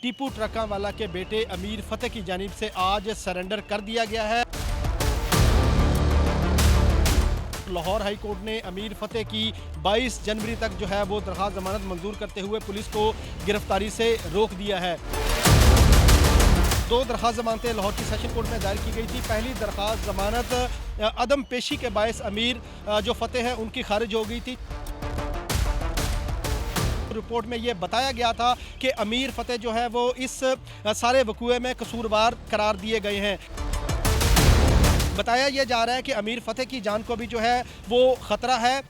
टीपू ट्रकांवाला के बेटे अमीर फतेह की जानिब से आज सरेंडर कर दिया गया है। लाहौर हाई कोर्ट ने अमीर फतेह की 22 जनवरी तक जो है वो दरख्वास्त जमानत मंजूर करते हुए पुलिस को गिरफ्तारी से रोक दिया है। दो दरख्वास्त जमानतें लाहौर की सेशन कोर्ट में दायर की गई थी। पहली दरख्वास्त जमानत अदम पेशी के बायस अमीर जो फतेह है उनकी खारिज हो गई थी। रिपोर्ट में ये बताया गया था कि अमीर फतेह जो है वो इस सारे वकूए में कसूरवार करार दिए गए हैं। बताया यह जा रहा है कि अमीर फतेह की जान को भी जो है वो खतरा है।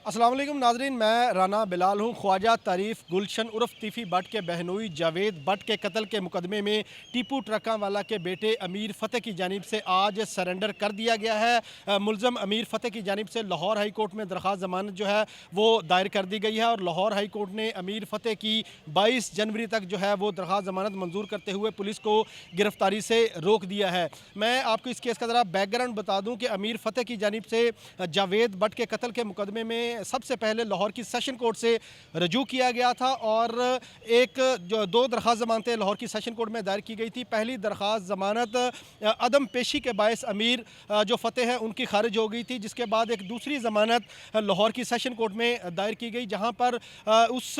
अस्सलाम वालेकुम नाजरीन, मैं राना बिलाल हूँ। ख्वाजा तारीफ गुलशन उर्फ तीफ़ी भट्ट के बहनोई जावेद भट्ट के कत्ल के मुकदमे में टीपू ट्रकांवाला के बेटे अमीर फतेह की जानिब से आज सरेंडर कर दिया गया है। मुलज़म अमीर फतेह की जानिब से लाहौर हाई कोर्ट में दरख्वास्त जमानत जो है वो दायर कर दी गई है और लाहौर हाई कोर्ट ने अमीर फतेह की 22 जनवरी तक जो है वो दरख्वास्त जमानत मंजूर करते हुए पुलिस को गिरफ्तारी से रोक दिया है। मैं आपको इस केस का ज़रा बैकग्राउंड बता दूँ कि अमीर फतेह की जानिब से जावेद भट्ट के कत्ल के मुकदमे में सबसे पहले लाहौर की सेशन कोर्ट से रजू किया गया था और दो दरख्वास्त जमानतें लाहौर की सेशन कोर्ट में दायर की गई थी। पहली दरख्वास्त जमानत अदम पेशी के बायस अमीर जो फतेह है उनकी खारिज हो गई थी, जिसके बाद एक दूसरी जमानत लाहौर की सेशन कोर्ट में दायर की गई, जहां पर उस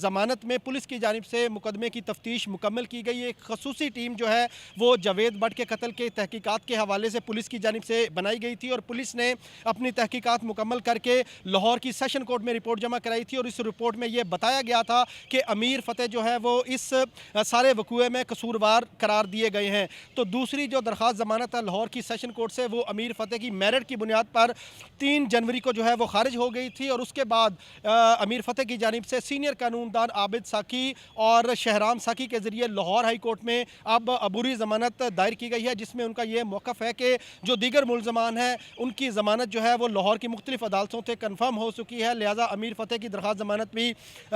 जमानत में पुलिस की जानिब से मुकदमे की तफ्तीश मुकम्मल की गई। एक खसूसी टीम जो है वो जावेद भट्ट के कत्ल के तहकीकात के हवाले से पुलिस की जानिब से बनाई गई थी और पुलिस ने अपनी तहकीकात मुकम्मल करके लाहौर की सेशन कोर्ट में रिपोर्ट जमा कराई थी और इस रिपोर्ट में यह बताया गया था कि अमीर फतेह जो है वो इस सारे वकूए में कसूरवार करार दिए गए हैं। तो दूसरी जो दरख्वास्त जमानत है लाहौर की सेशन कोर्ट से वो अमीर फतेह की मेरिट की बुनियाद पर 3 जनवरी को जो है वो खारिज हो गई थी और उसके बाद अमीर फतेह की जानिब से सीनियर कानूनदान आबिद साकी और शहराम साकी के ज़रिए लाहौर हाई कोर्ट में अब अबूरी ज़मानत दायर की गई है, जिसमें उनका ये मौक़िफ़ है कि जो दीगर मुलज़मान हैं उनकी ज़मानत जो है वो लाहौर की मुख्तलिफ अदालतों से कन्फर्म हो चुकी है, लिहाजा अमीर फतेह की दरख्वास्त जमानत भी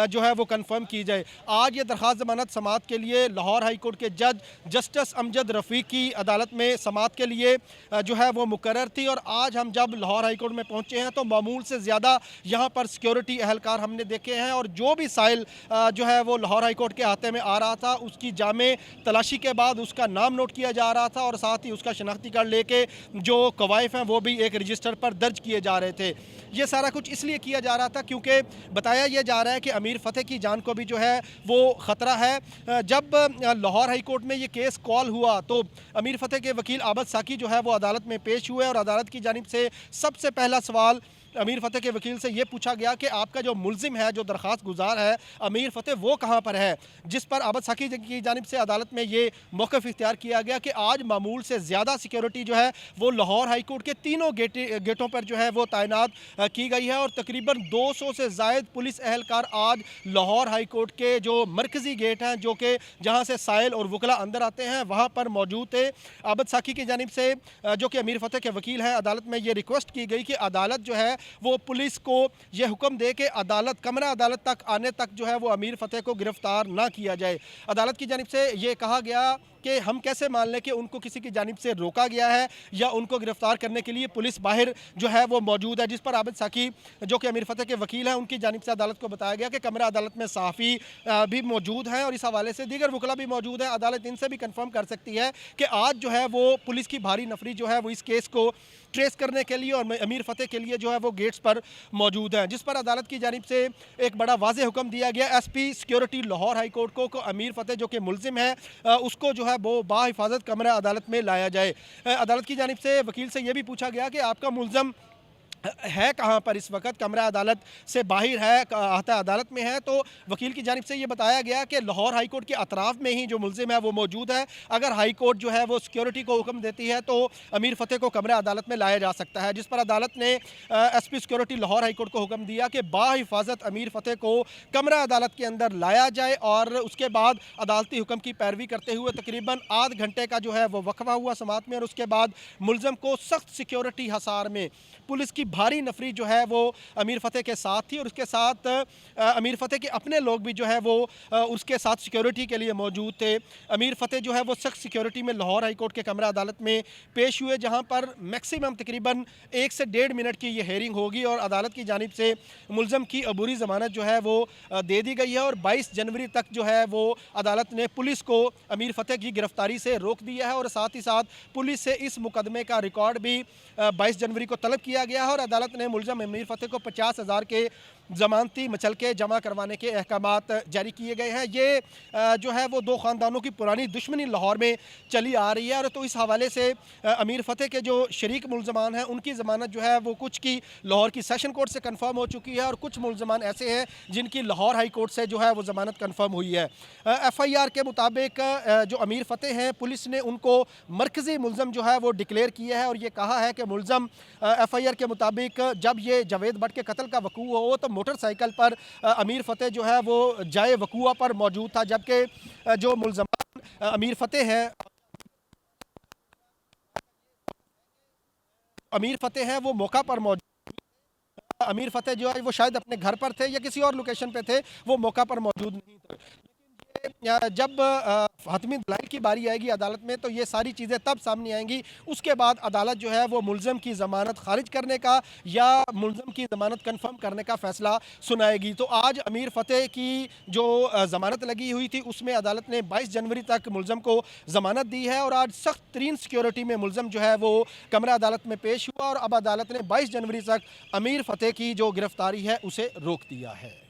जो है वो कन्फर्म की जाए। आज ये दरख्वास्त जमानत समाअत के लिए लाहौर हाई कोर्ट के जज जस्टिस अमजद रफ़ीक की अदालत में समाअत के लिए जो है वो मुकर्रर थी और आज हम जब लाहौर हाई कोर्ट में पहुँचे हैं तो मामूल से ज़्यादा यहाँ पर सिक्योरिटी अहलकार हमने देखे हैं और जो भी साइल जो है वो लाहौर हाई कोर्ट के अहाते में आ रहा था उसकी जामे तलाशी के बाद उसका नाम नोट किया जा रहा था और साथ ही उसका शनाख्ती कार्ड लेके जो कवायफ हैं वो भी एक रजिस्टर पर दर्ज किए जा रहे थे। ये सारा कुछ इसलिए किया जा रहा था क्योंकि बताया यह जा रहा है कि अमीर फतेह की जान को भी जो है वो ख़तरा है। जब लाहौर हाई कोर्ट में ये केस कॉल हुआ तो अमीर फतेह के वकील आबिद साकी जो है वो अदालत में पेश हुए और अदालत की जानिब से सबसे पहला सवाल अमीर फतेह के वकील से ये पूछा गया कि आपका जो मुलजिम है, जो दरख्वास्त गुजार है अमीर फतेह, वो कहाँ पर है, जिस पर आबिद साकी की जानिब से अदालत में ये मौक़िफ़ इख्तियार किया गया कि आज मामूल से ज़्यादा सिक्योरिटी जो है वो लाहौर हाई कोर्ट के तीनों गेटों पर जो है वो तैनात की गई है और तकरीबन 200 से ज़ायद पुलिस अहलकार आज लाहौर हाई कोर्ट के जो मरकज़ी गेट हैं, जो कि जहाँ से साइल और वकला अंदर आते हैं, वहाँ पर मौजूद थे। आबिद साकी की जानिब से जो कि अमीर फतेह के वकील हैं, अदालत में ये रिक्वेस्ट की गई कि अदालत जो है वो पुलिस को यह हुक्म दे कि कमरा अदालत तक आने तक जो है वो अमीर फतेह को गिरफ्तार ना किया जाए। अदालत की जानिब से ये कहा गया कि हम कैसे मान लें कि उनको किसी की जानिब से रोका गया है या उनको गिरफ्तार करने के लिए पुलिस बाहर जो है वो मौजूद है, जिस पर आबिद साकी जो कि अमीर फतेह के वकील हैं उनकी जानिब से अदालत को बताया गया कि कमरा अदालत में सहाफ़ी भी मौजूद हैं और इस हवाले से दीगर वकला भी मौजूद हैं। अदालत इनसे भी कन्फर्म कर सकती है कि आज जो है वो पुलिस की भारी नफरी जो है वो इस केस को ट्रेस करने के लिए और अमीर फतेह के लिए जो है वो गेट्स पर मौजूद हैं, जिस पर अदालत की जानिब से एक बड़ा वाज़ेह हुक्म दिया गया SP security Lahore high court को अमीर फतेह जो कि मुलजिम है उसको जो है वो बाहिफाजत कमरा अदालत में लाया जाए। अदालत की जानिब से वकील से यह भी पूछा गया कि आपका मुलजिम है कहाँ पर इस वक्त, कमरा अदालत से बाहर है, अहाता अदालत में है, तो वकील की जानिब से ये बताया गया कि लाहौर हाई कोर्ट के अतराफ़ में ही जो मुलजिम है वो मौजूद है। अगर हाई कोर्ट जो है वो सिक्योरिटी को हुक्म देती है तो अमीर फतेह को कमरा अदालत में लाया जा सकता है, जिस पर अदालत ने SP security Lahore high court को हुक्म दिया कि बाहिफाजत अमीर फतेह को कमरा अदालत के अंदर लाया जाए और उसके बाद अदालती हुक्म की पैरवी करते हुए तकरीबन आध घंटे का जो है वो वक्फा हुआ समाअत में और उसके बाद मुलजिम को सख्त सिक्योरिटी हसार में पुलिस की भारी नफरी जो है वो अमीर फ़तेह के साथ थी और उसके साथ अमीर फ़तेह के अपने लोग भी जो है वो उसके साथ सिक्योरिटी के लिए मौजूद थे। अमीर फ़तेह जो है वो सख्त सिक्योरिटी में लाहौर हाई कोर्ट के कमरा अदालत में पेश हुए, जहाँ पर मैक्सिमम तकरीबन 1 से 1.5 मिनट की ये हेयरिंग होगी और अदालत की जानिब से मुलज़म की अबूरी ज़मानत जो है वो दे दी गई है और 22 जनवरी तक जो है वो अदालत ने पुलिस को अमीर फ़तेह की गिरफ्तारी से रोक दिया है और साथ ही साथ पुलिस से इस मुकदमे का रिकॉर्ड भी 22 जनवरी को तलब किया गया है और अदालत ने मुलज़म अमीर फ़तेह को 50,000 के ज़मानती मचलके जमा करवाने के अहकामात जारी किए गए हैं। ये जो है वो दो ख़ानदानों की पुरानी दुश्मनी लाहौर में चली आ रही है और तो इस हवाले से अमीर फ़तेह के जो शरीक मुलज़मान हैं उनकी ज़मानत जो है वो कुछ की लाहौर की सेशन कोर्ट से कन्फर्म हो चुकी है और कुछ मुलज़मान ऐसे हैं जिनकी लाहौर हाई कोर्ट से जो है वो ज़मानत कन्फर्म हुई है। FIR के मुताबिक जो अमीर फ़तेह हैं पुलिस ने उनको मरकज़ी मुलज़म जो है वो डिक्लेयर किया है और ये कहा है कि मुलज़म FIR के मुताबिक जब ये जावेद भट्ट के कत्ल का वकूअ हो तो मोटरसाइकिल पर अमीर फ़तेह जो है वो जाए वकूआ पर मौजूद था, जबकि जो मुलज़मान अमीर फ़तेह है वो मौका पर मौजूद। अमीर फ़तेह जो है वो शायद अपने घर पर थे या किसी और लोकेशन पे थे, वो मौका पर मौजूद नहीं थे। जब हतमी दलाइल की बारी आएगी अदालत में तो ये सारी चीज़ें तब सामने आएंगी। उसके बाद अदालत जो है वो मुलज़म की ज़मानत खारिज करने का या मुलज़म की ज़मानत कन्फर्म करने का फ़ैसला सुनाएगी। तो आज अमीर फ़तेह की जो ज़मानत लगी हुई थी उसमें अदालत ने 22 जनवरी तक मुलज़म को ज़मानत दी है और आज सख्त तरीन सिक्योरिटी में मुलज़म जो है वो कमरा अदालत में पेश हुआ और अब अदालत ने 22 जनवरी तक अमीर फ़तेह की जो गिरफ्तारी है उसे रोक दिया है।